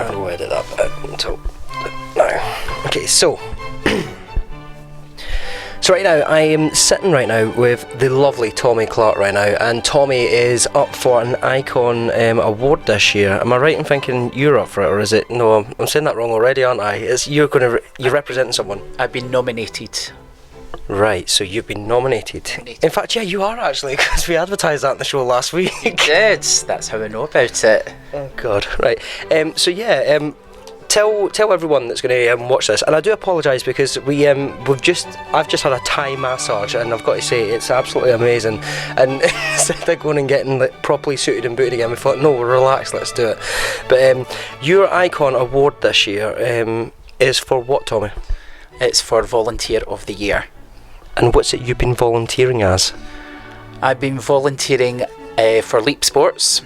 I will edit that bit until now. Okay, so right now I am sitting right now with the lovely Tommy Clarke right now, and Tommy is up for an Icon award this year. Am I right in thinking you're up for it, or is it? No, I'm saying that wrong already, aren't I? It's you're representing someone. I've been nominated. Right, so you've been nominated. In fact, yeah, you are actually, because we advertised that in the show last week. You did. That's how I know about it. Oh God, right. So yeah, tell everyone that's going to watch this, and I do apologise because I've just had a Thai massage, and I've got to say it's absolutely amazing. And instead of going and getting like properly suited and booted again, we thought, no, we're relaxed, let's do it. But your Icon award this year is for what, Tommy? It's for Volunteer of the Year. And what's it you've been volunteering as? I've been volunteering for Leap Sports,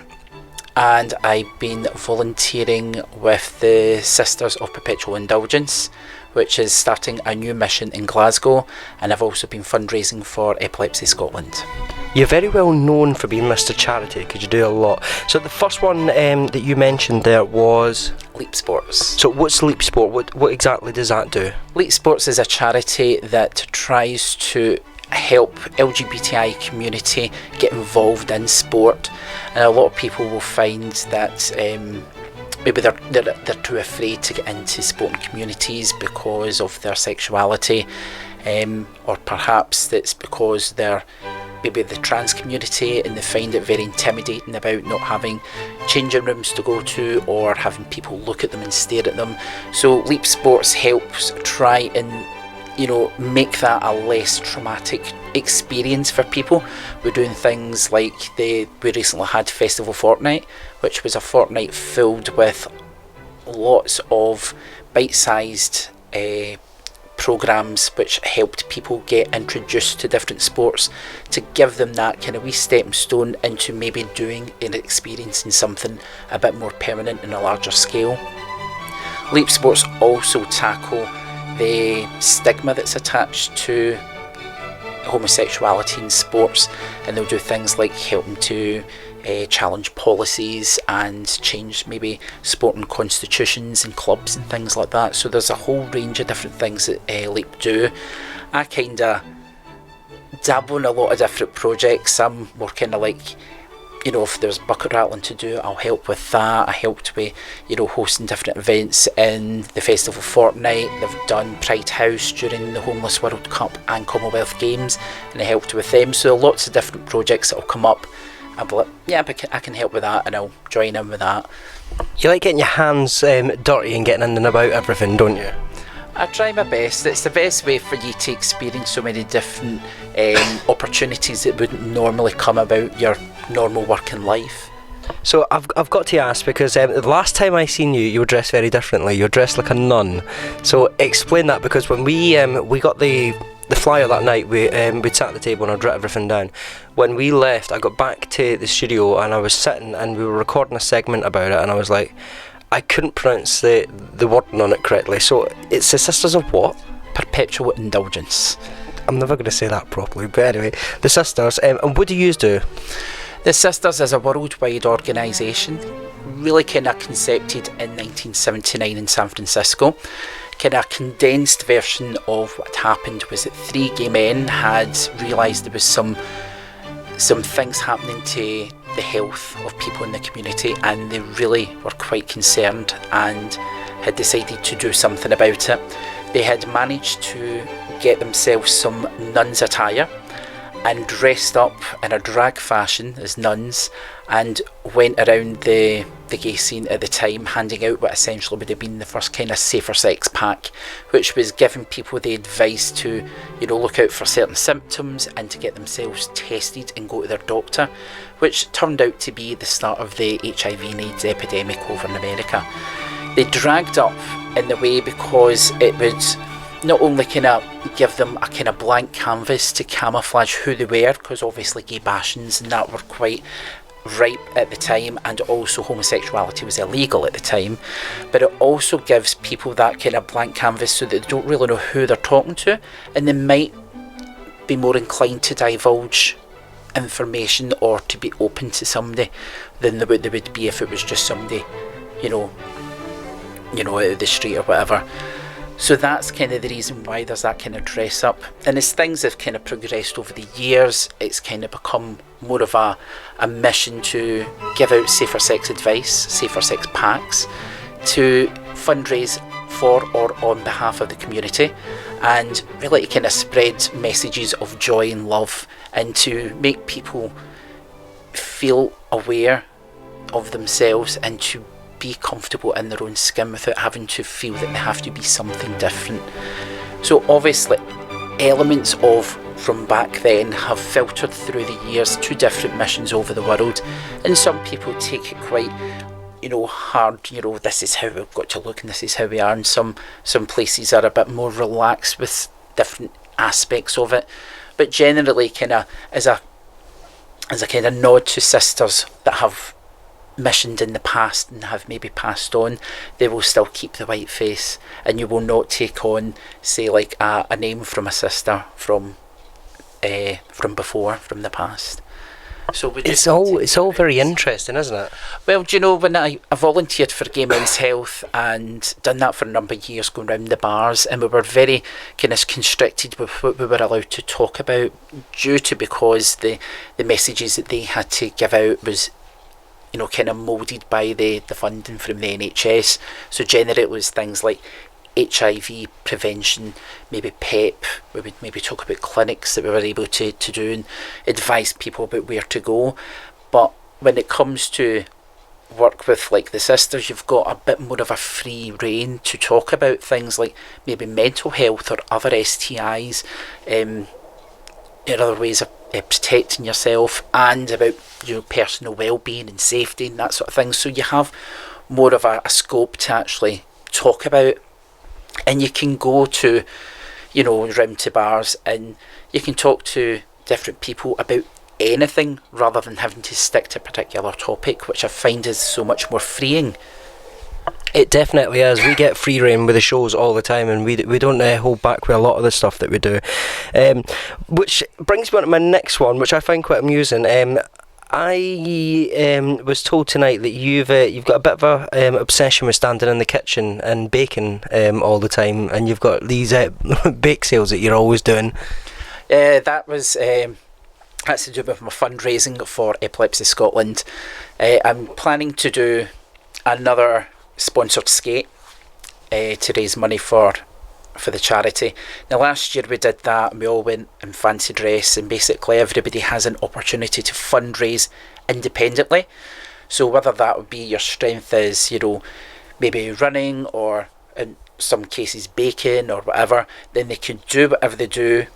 and I've been volunteering with the Sisters of Perpetual Indulgence, which is starting a new mission in Glasgow, and I've also been fundraising for Epilepsy Scotland. You're very well known for being Mr. Charity, because you do a lot. So the first one that you mentioned there was? Leap Sports. So what's Leap Sport? What exactly does that do? Leap Sports is a charity that tries to help LGBTI community get involved in sport, and a lot of people will find that maybe they're too afraid to get into sporting communities because of their sexuality, or perhaps that's because they're maybe the trans community and they find it very intimidating about not having changing rooms to go to or having people look at them and stare at them. So Leap Sports helps try and make that a less traumatic experience for people. We're doing things like we recently had Festival Fortnight, which was a fortnight filled with lots of bite-sized programmes which helped people get introduced to different sports, to give them that kind of wee stepping stone into maybe doing and experiencing something a bit more permanent and a larger scale. Leap Sports also tackle the stigma that's attached to homosexuality in sports, and they'll do things like helping to challenge policies and change maybe sporting constitutions and clubs and things like that. So there's a whole range of different things that Leap do. I kind of dabble in a lot of different projects. I'm more kind of like, if there's bucket rattling to do, I'll help with that. I helped with, hosting different events in the Festival Fortnight. They've done Pride House during the Homeless World Cup and Commonwealth Games, and I helped with them. So lots of different projects that will come up. I'll be like, yeah, but I can help with that, and I'll join in with that. You like getting your hands dirty and getting in and about everything, don't you? I try my best. It's the best way for you to experience so many different opportunities that wouldn't normally come about your normal working life. So I've got to ask, because the last time I seen you, you were dressed very differently. You were dressed like a nun. So explain that, because when we got the flyer that night, we sat at the table and I'd written everything down. When we left, I got back to the studio and I was sitting and we were recording a segment about it, and I was like, I couldn't pronounce the wording on it correctly. So it's the Sisters of what? Perpetual Indulgence. I'm never going to say that properly, but anyway, the Sisters. And what do you do? The Sisters is a worldwide organisation, really kind of concepted in 1979 in San Francisco. Kind of condensed version of what happened was that 3 gay men had realised there was some things happening to the health of people in the community, and they really were quite concerned and had decided to do something about it. They had managed to get themselves some nuns' attire and dressed up in a drag fashion as nuns, and went around the gay scene at the time handing out what essentially would have been the first kind of safer sex pack, which was giving people the advice to look out for certain symptoms and to get themselves tested and go to their doctor, which turned out to be the start of the HIV and AIDS epidemic over in America. They dragged up in the way because it would not only kind of give them a kind of blank canvas to camouflage who they were, because obviously gay bashings and that were quite ripe at the time, and also homosexuality was illegal at the time, but it also gives people that kind of blank canvas so that they don't really know who they're talking to, and they might be more inclined to divulge information or to be open to somebody than they would be if it was just somebody out of the street or whatever. So that's kind of the reason why there's that kind of dress up. And as things have kind of progressed over the years, it's kind of become more of a mission to give out safer sex advice, safer sex packs, to fundraise for or on behalf of the community, and really to kind of spread messages of joy and love, and to make people feel aware of themselves and to be comfortable in their own skin without having to feel that they have to be something different. So obviously elements of from back then have filtered through the years to different missions over the world, and some people take it quite hard, this is how we've got to look and this is how we are, and some places are a bit more relaxed with different aspects of it. But generally kind of as a kind of nod to sisters that have missioned in the past and have maybe passed on, they will still keep the white face, and you will not take on, say, like a name from a sister from before, from the past. So it's all very interesting, isn't it? Well, when I volunteered for Gay Men's Health and done that for a number of years, going round the bars, and we were very kind of constricted with what we were allowed to talk about, because the messages that they had to give out was kind of moulded by the funding from the NHS. So generally it was things like HIV prevention, maybe PEP. We would maybe talk about clinics that we were able to do and advise people about where to go. But when it comes to work with like the sisters, you've got a bit more of a free rein to talk about things like maybe mental health or other STIs, other ways of protecting yourself, and about personal well-being and safety and that sort of thing. So you have more of a scope to actually talk about, and you can go to round to bars and you can talk to different people about anything rather than having to stick to a particular topic, which I find is so much more freeing. It definitely is. We get free rein with the shows all the time, and we don't hold back with a lot of the stuff that we do. Which brings me on to my next one, which I find quite amusing. I was told tonight that you've got a bit of a obsession with standing in the kitchen and baking all the time, and you've got these bake sales that you're always doing. That was that's to do with my fundraising for Epilepsy Scotland. I'm planning to do another sponsored skate to raise money for the charity. Now last year we did that, and we all went in fancy dress, and basically everybody has an opportunity to fundraise independently. So whether that would be your strength is maybe running, or in some cases baking or whatever, then they can do whatever they do,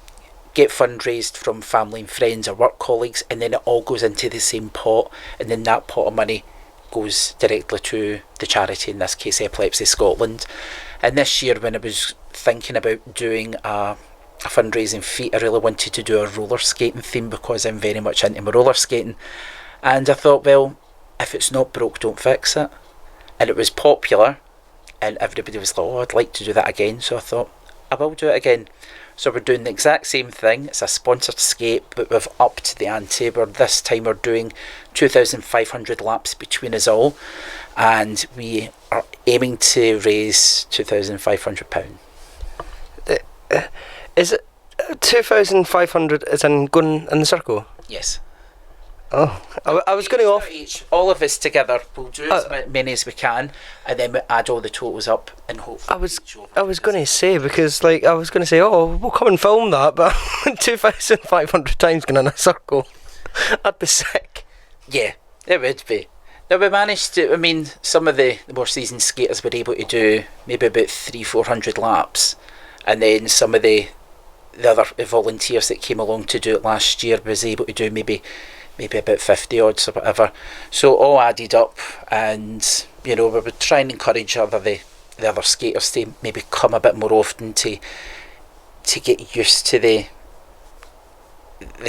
get fundraised from family and friends or work colleagues, and then it all goes into the same pot, and then that pot of money goes directly to the charity, in this case Epilepsy Scotland. And this year, when I was thinking about doing a fundraising feat, I really wanted to do a roller skating theme, because I'm very much into my roller skating, and I thought, well, if it's not broke, don't fix it. And it was popular, and everybody was like, oh, I'd like to do that again. So I thought, I will do it again. So we're doing the exact same thing. It's a sponsored skate, but we've upped the ante. This time we're doing 2,500 laps between us all, and we are aiming to raise £2,500. Is it 2,500 as in going in the circle? Yes. Oh, I was going to offer all of us together. We'll do as many as we can, and then we add all the totals up, and hopefully. I was going to say, because oh, we'll come and film that, but 2,500 times going in a circle, I'd be sick. Yeah, it would be. Now we managed to. I mean, some of the more seasoned skaters were able to do maybe about 300-400 laps, and then some of the other volunteers that came along to do it last year was able to do maybe about 50 odds or whatever. So all added up, and we would try and encourage the other skaters to maybe come a bit more often to get used to the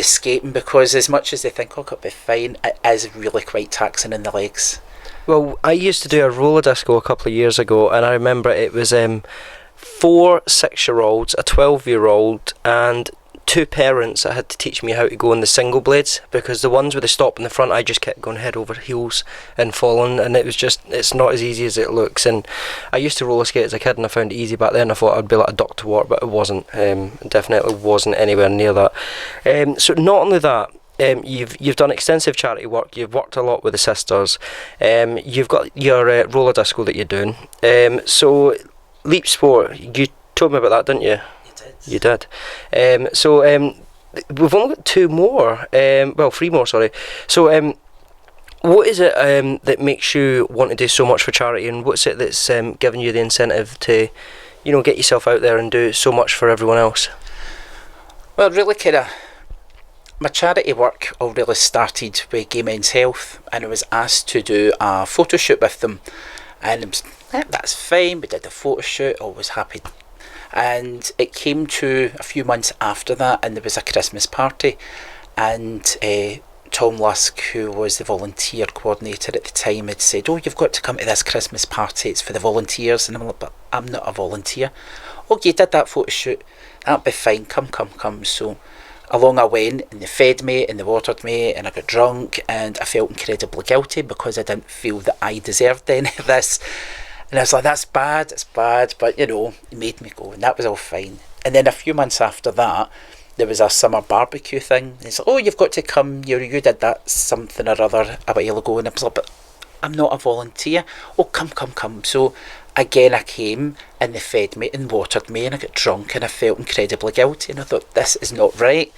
skating, because as much as they think, oh, it'll be fine, it is really quite taxing in the legs. Well, I used to do a roller disco a couple of years ago, and I remember it was 4 6-year-olds, a 12-year-old, and two parents that had to teach me how to go on the single blades, because the ones with the stop in the front, I just kept going head over heels and falling, and it's not as easy as it looks. And I used to roller skate as a kid, and I found it easy back then. I thought I'd be like a Dr. Wart, but it wasn't. Definitely wasn't anywhere near that. So not only that, you've done extensive charity work. You've worked a lot with the sisters. You've got your roller disco that you're doing. So Leap Sport, you told me about that, didn't you? You did. So we've only got three more, sorry. So what is it that makes you want to do so much for charity, and what's it that's giving you the incentive to, get yourself out there and do so much for everyone else? Well, really my charity work all really started with Gay Men's Health, and I was asked to do a photo shoot with them, and that's fine. We did the photo shoot, always happy. And it came to a few months after that, and there was a Christmas party, and Tom Lusk, who was the volunteer coordinator at the time, had said, "Oh, you've got to come to this Christmas party, it's for the volunteers." And I'm like, "But I'm not a volunteer." "Oh, you did that photo shoot, that'll be fine, come." So along I went, and they fed me and they watered me, and I got drunk, and I felt incredibly guilty because I didn't feel that I deserved any of this. And I was like, it's bad, but it made me go, and that was all fine. And then a few months after that, there was a summer barbecue thing. And it's like, "Oh, you've got to come, you did that something or other a while ago." And I was like, "But I'm not a volunteer." "Oh, come." So again, I came, and they fed me and watered me, and I got drunk, and I felt incredibly guilty, and I thought, this is not right.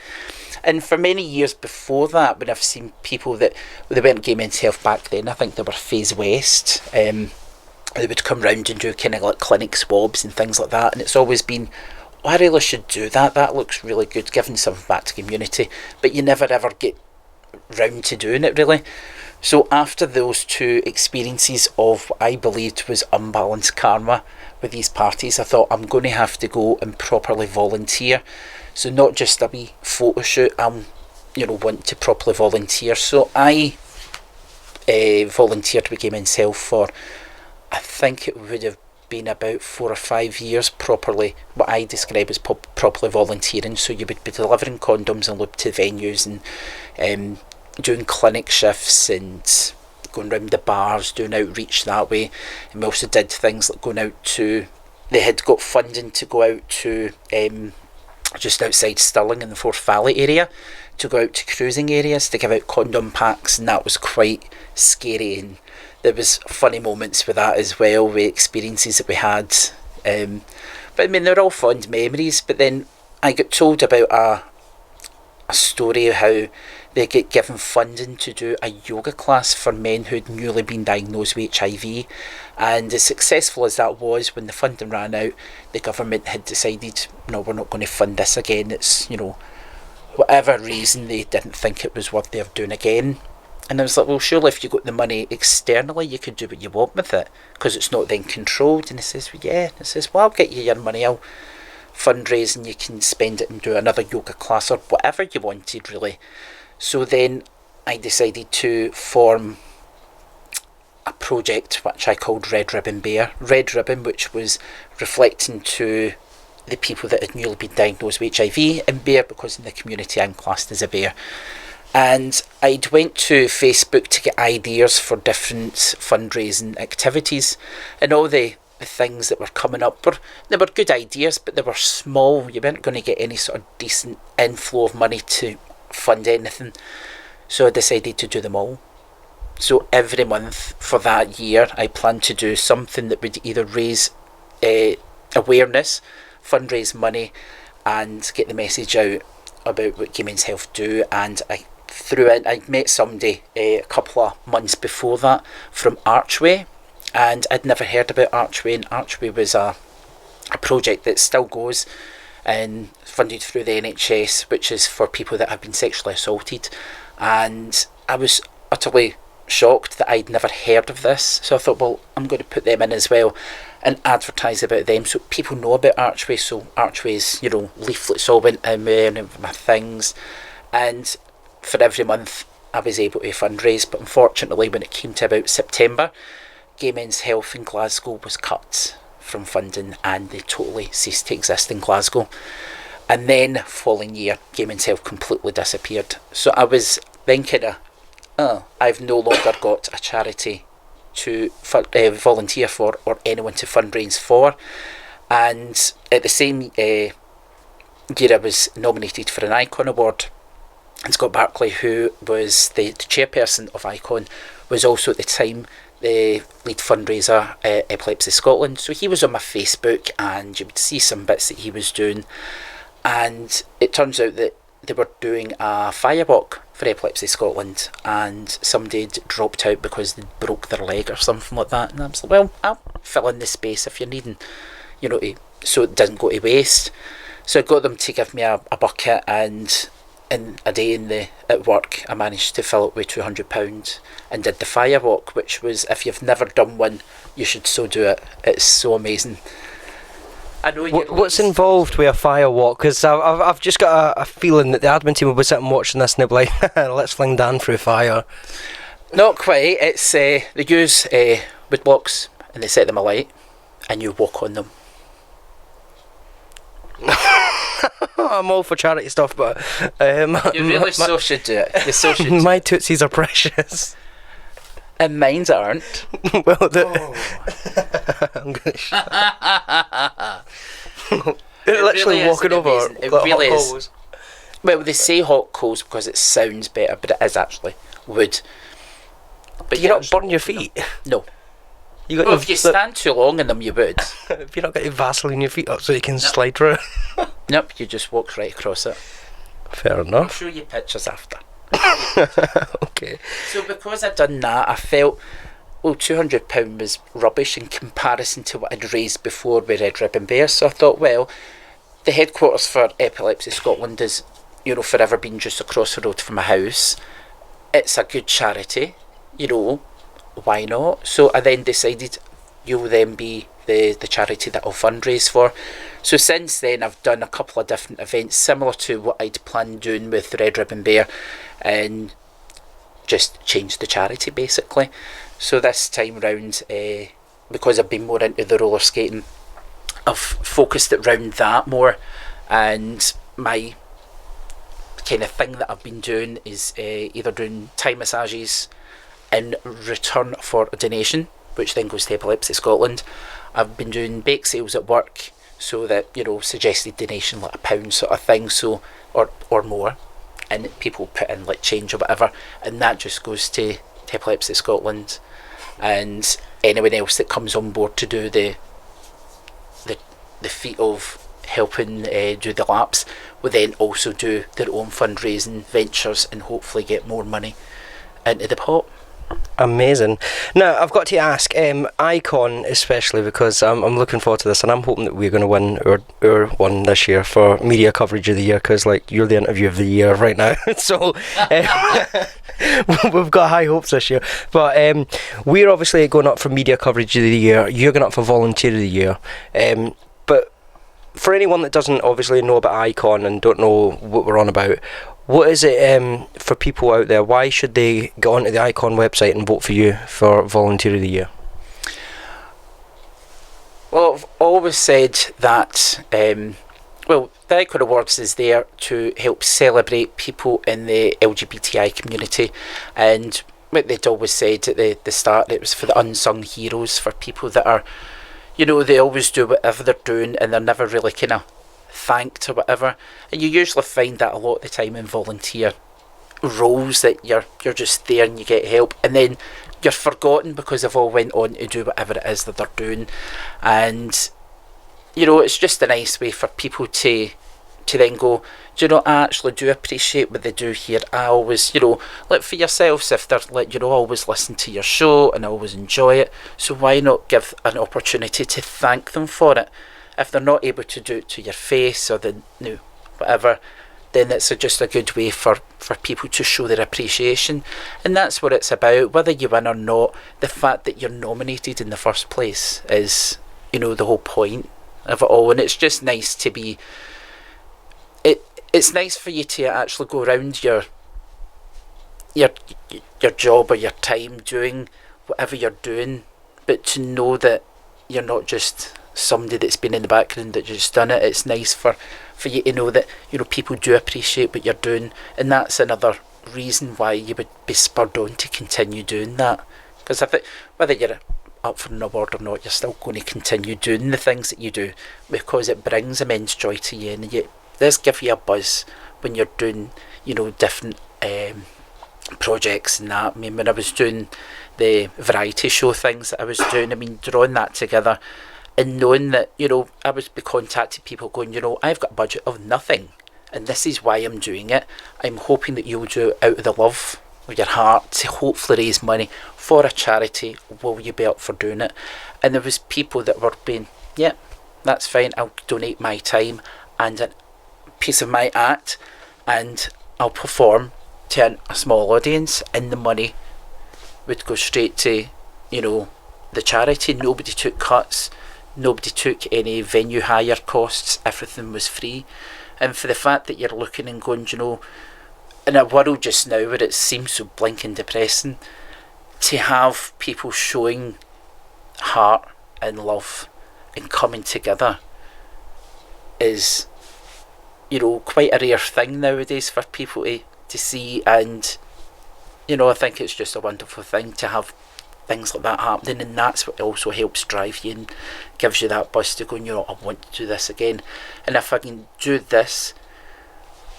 And for many years before that, when I've seen people that, they weren't Gay Men's Health back then, I think they were Phase West, they would come round and do kind of like clinic swabs and things like that, and it's always been, I really should do that looks really good, giving something back to community, but you never ever get round to doing it really. So after those two experiences of what I believed was unbalanced karma with these parties, I thought, I'm going to have to go and properly volunteer. So not just a wee photo shoot, want to properly volunteer. So I volunteered with Gay Men's Health for, I think it would have been about 4 or 5 years properly, what I describe as properly volunteering. So you would be delivering condoms and lube to venues, and doing clinic shifts, and going round the bars, doing outreach that way. And we also did things like going out to, they had got funding to go out to just outside Stirling in the Forth Valley area, to go out to cruising areas to give out condom packs, and that was quite scary, and there was funny moments with that as well, with experiences that we had. But I mean, they're all fond memories. But then I got told about a story of how they get given funding to do a yoga class for men who'd newly been diagnosed with HIV. And as successful as that was, when the funding ran out, the government had decided, no, we're not going to fund this again. It's, whatever reason, they didn't think it was worth their doing again. And I was like, well, surely if you got the money externally, you could do what you want with it, because it's not then controlled. And he says, well, yeah. He says, well, I'll get you your money, I'll fundraise, and you can spend it and do another yoga class or whatever you wanted, really. So then I decided to form a project which I called Red Ribbon Bear. Red Ribbon, which was reflecting to the people that had newly been diagnosed with HIV, and bear because in the community I'm classed as a bear. And I'd went to Facebook to get ideas for different fundraising activities, and all the things that were coming up they were good ideas, but they were small. You weren't going to get any sort of decent inflow of money to fund anything. So I decided to do them all. So every month for that year, I planned to do something that would either raise awareness, fundraise money, and get the message out about what Gay Men's Health do. And I met somebody a couple of months before that from Archway, and I'd never heard about Archway. And Archway was a project that still goes, and funded through the NHS, which is for people that have been sexually assaulted. And I was utterly shocked that I'd never heard of this, so I thought, well, I'm going to put them in as well and advertise about them so people know about Archway. So Archway's, leaflets all went in there and my things, and for every month I was able to fundraise. But unfortunately, when it came to about September, Gay Men's Health in Glasgow was cut from funding, and they totally ceased to exist in Glasgow. And then following year, Gaming's Health completely disappeared. So I was then kind of, I've no longer got a charity to volunteer for or anyone to fundraise for. And at the same year, I was nominated for an Icon Award. And Scott Barclay, who was the chairperson of Icon, was also at the time the lead fundraiser at Epilepsy Scotland. So he was on my Facebook, and you would see some bits that he was doing. And it turns out that they were doing a firewalk for Epilepsy Scotland, and somebody had dropped out because they broke their leg or something like that. And I was like, well, I'll fill in the space if you're needing, so it doesn't go to waste. So I got them to give me a bucket, and in a day at work, I managed to fill it with £200 and did the firewalk, which was, if you've never done one, you should so do it. It's so amazing. I know what's involved with a firewalk? Because I've just got a feeling that the admin team will be sitting watching this and they'll be like, let's fling Dan through fire. Not quite. It's they use wood blocks and they set them alight and you walk on them. I'm all for charity stuff, but you really so should do it. You so should. My tootsies are precious. And mines aren't. Well, I'm gonna literally really walking over. Amazing. It really is. Well, they say hot coals because it sounds better, but it is actually wood. But do you not burn your feet? No. If you stand too long in them, you would. If you not got your Vaseline your feet up so you can slide through. Nope, you just walk right across it. Fair enough. I'll show you pictures after. Okay. So because I'd done that, I felt, well, £200 was rubbish in comparison to what I'd raised before with Red Ribbon Bear. So I thought, well, the headquarters for Epilepsy Scotland is, forever been just across the road from my house. It's a good charity, why not? So I then decided you'll then be the charity that I'll fundraise for. So since then I've done a couple of different events similar to what I'd planned doing with Red Ribbon Bear, and just changed the charity basically. So this time round, because I've been more into the roller skating, I've focused it round that more, and my kind of thing that I've been doing is either doing Thai massages in return for a donation, which then goes to Epilepsy Scotland. I've been doing bake sales at work, so that, suggested donation like £1 sort of thing, so or more, and people put in like change or whatever, and that just goes to Epilepsy Scotland. And anyone else that comes on board to do the feat of helping do the laps will then also do their own fundraising ventures and hopefully get more money into the pot. Amazing. Now I've got to ask, Icon especially, because I'm looking forward to this, and I'm hoping that we're going to win our one this year for media coverage of the year, because you're the interview of the year right now. So we've got high hopes this year. But we're obviously going up for media coverage of the year. You're going up for volunteer of the year. But for anyone that doesn't obviously know about Icon and don't know what we're on about, what is it for people out there? Why should they go onto the Icon website and vote for you for Volunteer of the Year? Well, I've always said that, the Icon Awards is there to help celebrate people in the LGBTI community, and what they'd always said at the start, it was for the unsung heroes, for people that are, they always do whatever they're doing and they're never really kind of thanked or whatever, and you usually find that a lot of the time in volunteer roles, that you're just there and you get help and then you're forgotten because they've all went on to do whatever it is that they're doing. And it's just a nice way for people to then go, I actually do appreciate what they do here. I always, like for yourselves, if they're like, always listen to your show and I always enjoy it, so why not give an opportunity to thank them for it? If they're not able to do it to your face or whatever, then it's just a good way for people to show their appreciation. And that's what it's about, whether you win or not. The fact that you're nominated in the first place is, the whole point of it all. And it's just nice to be, it's nice for you to actually go around your job or your time doing whatever you're doing, but to know that you're not just somebody that's been in the background that just done it. It's nice for you to know that, you know, people do appreciate what you're doing, and that's another reason why you would be spurred on to continue doing that. Because I think whether you're up for an award or not, you're still going to continue doing the things that you do, because it brings immense joy to you, and it does give you a buzz when you're doing, you know, different projects and that. I mean, when I was doing the variety show things that I was doing, I mean, drawing that together and knowing that, you know, I would be contacting people going, you know, I've got a budget of nothing and this is why I'm doing it. I'm hoping that you'll do it out of the love of your heart to hopefully raise money for a charity. Will you be up for doing it? And there was people that were being, yeah, that's fine, I'll donate my time and a piece of my art and I'll perform to a small audience, and the money would go straight to, you know, the charity. Nobody took cuts, nobody took any venue hire costs, everything was free. And for the fact that you're looking and going, you know, in a world just now where it seems so blinking depressing, to have people showing heart and love and coming together is, you know, quite a rare thing nowadays for people to see. And, you know, I think it's just a wonderful thing to have things like that happening, and that's what also helps drive you and gives you that buzz to go, you know, I want to do this again. And if I can do this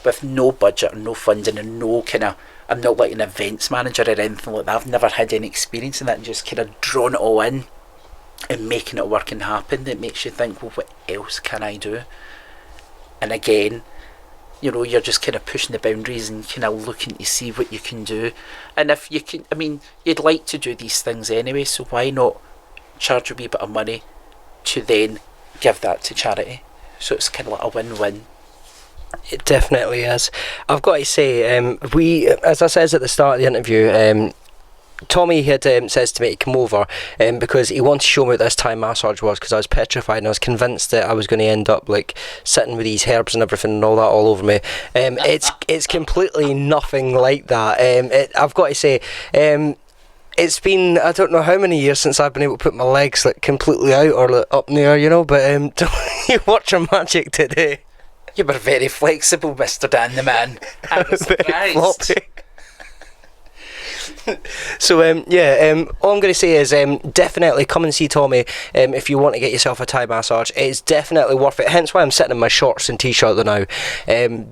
with no budget and no funding and no kind of, I'm not like an events manager or anything like that, I've never had any experience in that, and just kind of drawn it all in and making it work and happen, it makes you think, well, what else can I do? And again, you know, you're just kind of pushing the boundaries and kind of looking to see what you can do. And if you can, I mean, you'd like to do these things anyway, so why not charge a wee bit of money to then give that to charity? So it's kind of like a win-win. It definitely is. I've got to say, we, as I says at the start of the interview, Tommy had says to me to come over because he wanted to show me what this Thai massage was, because I was petrified and I was convinced that I was going to end up like sitting with these herbs and everything and all that all over me. It's completely nothing like that. I've got to say, it's been, I don't know how many years since I've been able to put my legs like completely out or like, up in the air, you know, but you watch your magic today. You were very flexible, Mr. Dantheman. I was very surprised. floppy. So all I'm going to say is definitely come and see Tommy if you want to get yourself a Thai massage. It's definitely worth it, hence why I'm sitting in my shorts and t-shirt now,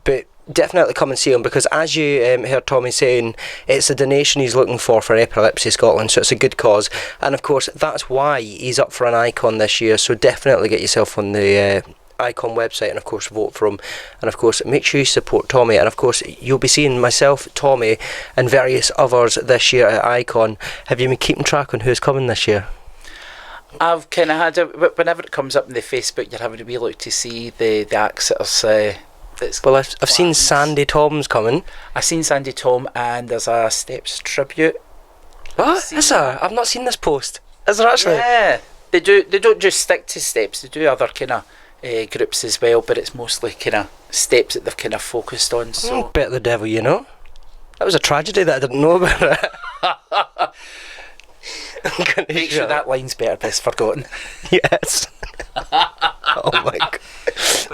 but definitely come and see him, because as you heard Tommy saying, it's a donation he's looking for Epilepsy Scotland, so it's a good cause, and of course that's why he's up for an icon this year. So definitely get yourself on the Icon website and of course vote for him, and of course make sure you support Tommy. And of course you'll be seeing myself, Tommy and various others this year at Icon. Have you been keeping track on who's coming this year? I've kind of had whenever it comes up in the Facebook, you're having a wee look to see the acts that's well, I've seen Sandy Tom's coming. I've seen Sandy Tom, and there's a Steps tribute. What? Is there? I've not seen this post. Is there actually? Yeah, they don't just stick to Steps, they do other kind of groups as well, but it's mostly kind of Steps that they've kind of focused on. So bet the devil, you know. That was a tragedy that I didn't know about it. Make sure that line's better best forgotten. Yes. Oh my god.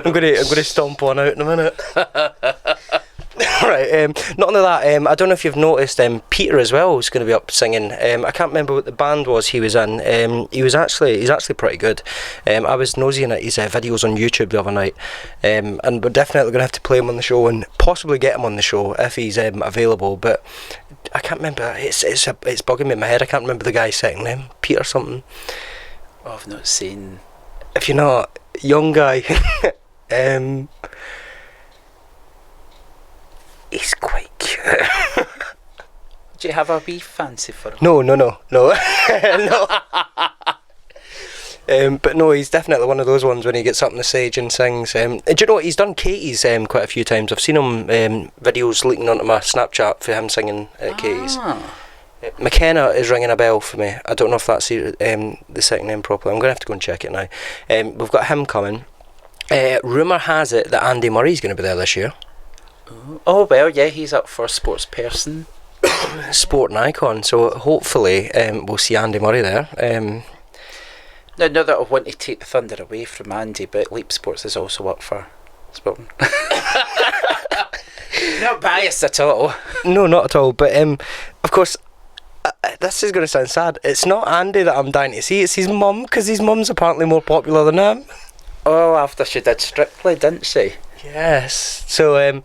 I'm gonna stomp one out in a minute. Right, not only that, I don't know if you've noticed, Peter as well is going to be up singing. I can't remember what the band was he was in. He's actually pretty good. I was nosing at his videos on YouTube the other night, and we're definitely going to have to play him on the show and possibly get him on the show if he's available. But I can't remember. It's bugging me in my head. I can't remember the guy's second name. Peter something. Oh, I've not seen. If you're not, young guy. He's quite cute. Do you have a wee fancy for him? No. No. But no, he's definitely one of those ones when he gets up on the stage and sings. Do you know what? He's done Katie's quite a few times. I've seen him videos leaking onto my Snapchat for him singing at Katie's. McKenna is ringing a bell for me. I don't know if that's the second name properly. I'm going to have to go and check it now. We've got him coming. Rumour has it that Andy Murray's going to be there this year. Oh well, yeah, he's up for sports person. Sport and Icon, so hopefully we'll see Andy Murray there. Now, not that I want to take the thunder away from Andy, but Leap Sports has also worked for Spilton. Not biased at all. No, not at all. But of course, this is going to sound sad. It's not Andy that I'm dying to see. It's his mum, because his mum's apparently more popular than him. Oh, after she did Strictly, didn't she? Yes. So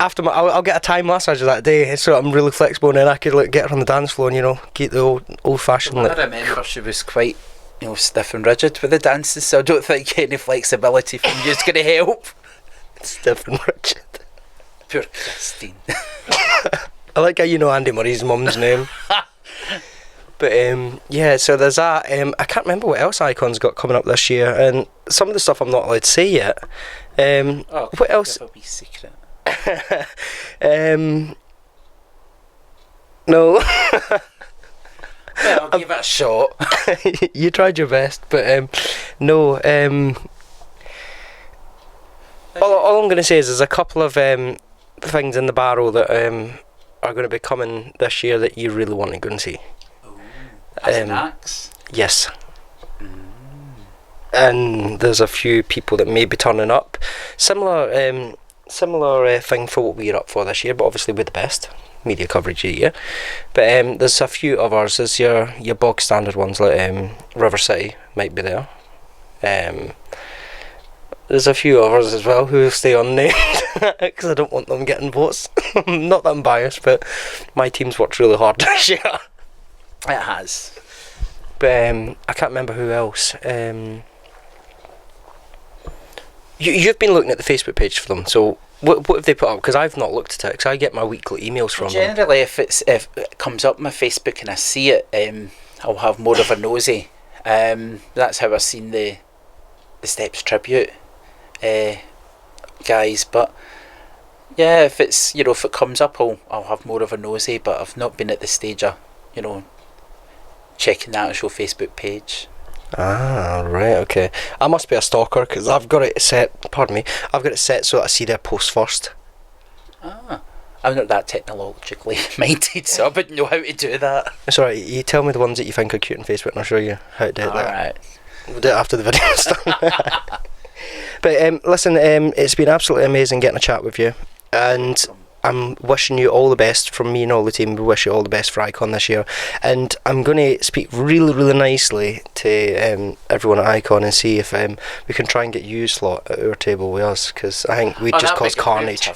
after I'll get a Thai massager that day, so I'm really flexible, and then I could get her on the dance floor and get the old fashioned. Well, I remember she was quite stiff and rigid with the dances, so I don't think any flexibility from you is going to help. Stiff and rigid. Poor Christine. I like how you know Andy Murray's mum's name. But yeah, so there's that. I can't remember what else Icon's got coming up this year, and some of the stuff I'm not allowed to say yet. What else? That'll be secret. No. Well, I'll give it a shot. You tried your best, but no. All I'm going to say is there's a couple of things in the barrel that are going to be coming this year that you really want to go and see. As an axe? Yes. And there's a few people that may be turning up. Similar thing for what we're up for this year, but obviously with the best media coverage of the year. But there's a few of ours. There's your bog standard ones like River City might be there. There's a few others as well who will stay unnamed because I don't want them getting votes. Not that I'm biased, but my team's worked really hard this year. It has. But I can't remember who else. You've been looking at the Facebook page for them, so what have they put up? Because I've not looked at it, because I get my weekly emails from them. Generally, if it comes up on my Facebook and I see it, I'll have more of a nosy. That's how I've seen the Steps tribute guys. But yeah, if it's if it comes up, I'll have more of a nosy. But I've not been at the stage of checking the actual Facebook page. Ah, right, okay. I must be a stalker because I've got it set. Pardon me. I've got it set so that I see their posts first. Ah, I'm not that technologically minded, so I wouldn't know how to do that. It's alright. You tell me the ones that you think are cute on Facebook, and I'll show you how to do that. Alright. We'll do it after the video's done. But listen, it's been absolutely amazing getting a chat with you, and I'm wishing you all the best from me and all the team. We wish you all the best for Icon this year, and I'm going to speak really, really nicely to everyone at Icon and see if we can try and get you slot at our table with us, because I think we'd just cause carnage.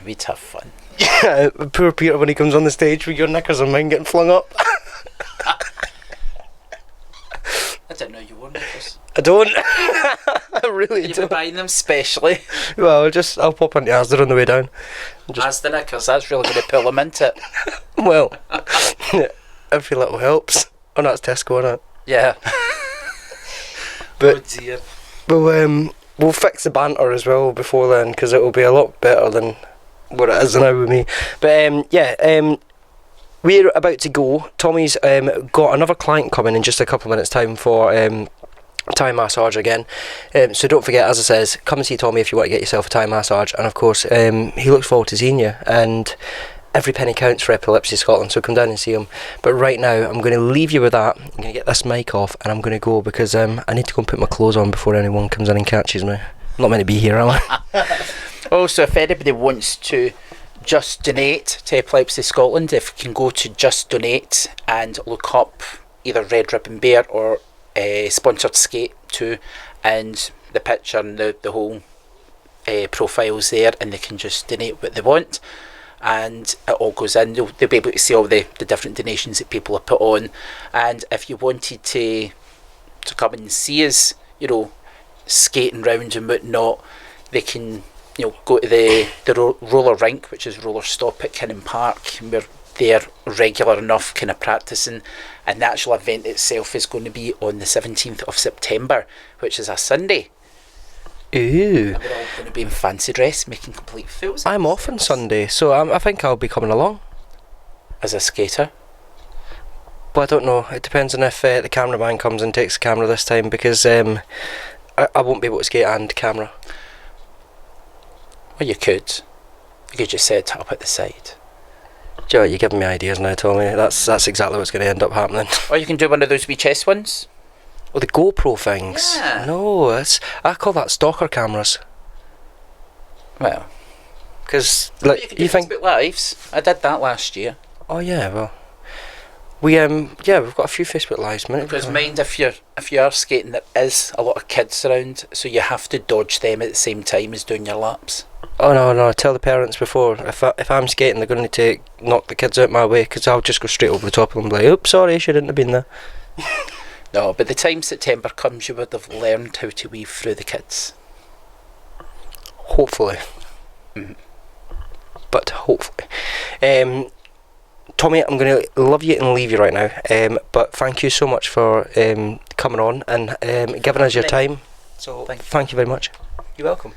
We'd have fun. Yeah, poor Peter when he comes on the stage with your knickers and mine getting flung up. I didn't know you wore knickers. I don't. I really You've don't. been buying them specially. Well, I'll pop into Asda on the way down. As the knickers, that's really going to pull them into it. Well, every little helps. Oh, no, it's Tesco, isn't it? Yeah. But, oh dear. Well, we'll fix the banter as well before then, because it will be a lot better than what it is now with me. But we're about to go. Tommy's got another client coming in just a couple of minutes' time for Thai massage again. So don't forget, as I says, come and see Tommy if you want to get yourself a Thai massage. And of course, he looks forward to seeing you. And every penny counts for Epilepsy Scotland, so come down and see him. But right now, I'm going to leave you with that. I'm going to get this mic off and I'm going to go because I need to go and put my clothes on before anyone comes in and catches me. I'm not meant to be here, am I? Also, if anybody wants to just donate to Epilepsy Scotland, if you can go to Just Donate and look up either Red Ribbon Bear or Sponsored Skate 2, and the picture and the whole profiles there, and they can just donate what they want, and it all goes in. They'll be able to see all the different donations that people have put on. And if you wanted to come and see us, skating round and whatnot, they can go to the roller rink, which is Roller Stop at Kinnan Park, and we're there regular enough kind of practicing, and the actual event itself is going to be on the 17th of September, which is a Sunday. Ooh. And we're all going to be in fancy dress making complete fools. I'm off on Sunday, so I think I'll be coming along. As a skater? Well, I don't know. It depends on if the cameraman comes and takes the camera this time, because I won't be able to skate and camera. Well, you could. You could just set it up at the side. Joe, you're giving me ideas now, Tommy. That's exactly what's going to end up happening. Or you can do one of those wee chess ones. Oh, the GoPro things. Yeah. No, I call that stalker cameras. Well, Because you can do Facebook Lives. I did that last year. Oh yeah, well, we've got a few Facebook Lives, mate. Because mind if you are skating, there is a lot of kids around, so you have to dodge them at the same time as doing your laps. Oh no! Tell the parents before. If I'm skating, they're going to knock the kids out my way, because I'll just go straight over the top of them. Like, oops, sorry, shouldn't have been there. No, but the time September comes, you would have learned how to weave through the kids. Hopefully. Mm-hmm. But hopefully. Tommy, I'm going to love you and leave you right now. But thank you so much for coming on and giving us your time. So thank you very much. You're welcome.